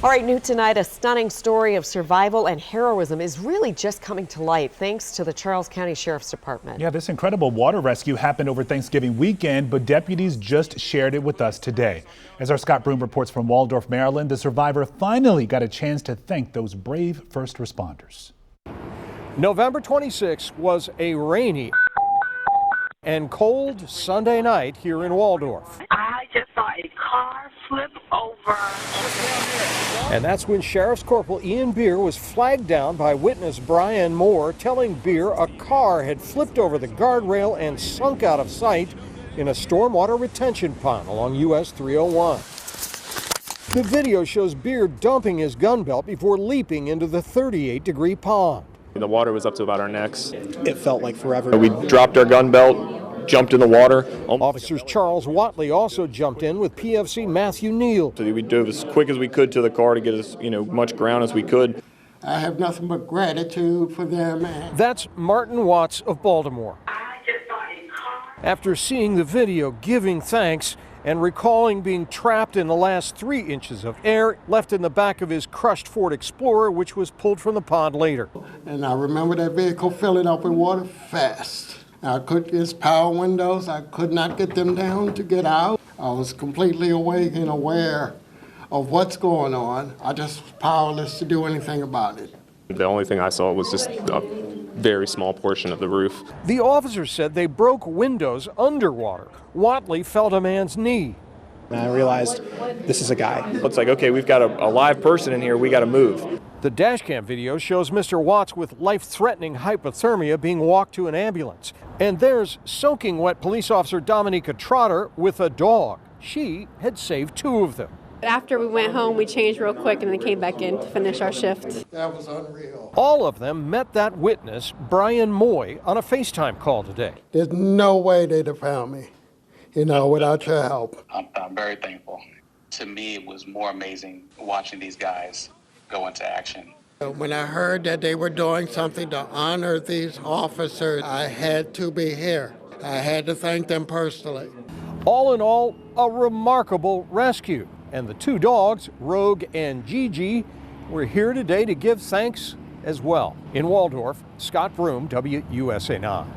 All right, new tonight, a stunning story of survival and heroism is really just coming to light thanks to the Charles County Sheriff's Department. Yeah, this incredible water rescue happened over Thanksgiving weekend, but deputies just shared it with us today. As our Scott Broom reports from Waldorf, Maryland, the survivor finally got a chance to thank those brave first responders. November 26 was a rainy and cold Sunday night here in Waldorf. I just saw a car flip over. And that's when Sheriff's Corporal Ian Beer was flagged down by witness Brian Moore, telling Beer a car had flipped over the guardrail and sunk out of sight in a stormwater retention pond along US 301. The video shows Beer dumping his gun belt before leaping into the 38-degree pond. The water was up to about our necks. It felt like forever. We dropped our gun belt, jumped in the water. Officers Charles Watley also jumped in with PFC Matthew Neal. So we dove as quick as we could to the car to get as much ground as we could. I have nothing but gratitude for them. That's Martin Watts of Baltimore. I just saw a car. After seeing the video, giving thanks and recalling being trapped in the last 3 inches of air left in the back of his crushed Ford Explorer, which was pulled from the pond later. And I remember that vehicle filling up with water fast. Its power windows, I could not get them down to get out. I was completely awake and aware of what's going on. I just was powerless to do anything about it. The only thing I saw was just a very small portion of the roof. The officers said they broke windows underwater. Watley felt a man's knee. And I realized this is a guy. It's like, okay, we've got a live person in here, we got to move. The dashcam video shows Mr. Watts with life-threatening hypothermia being walked to an ambulance. And there's soaking wet police officer Dominica Trotter with a dog. She had saved 2 of them. After we went home, we changed real quick and then came back in to finish our shift. That was unreal. All of them met that witness, Brian Moy, on a FaceTime call today. There's no way they'd have found me, without your help. I'm very thankful. To me, it was more amazing watching these guys go into action. When I heard that they were doing something to honor these officers, I had to be here. I had to thank them personally. All in all, a remarkable rescue. And the 2 dogs, Rogue and Gigi, were here today to give thanks as well. In Waldorf, Scott Broom, WUSA 9.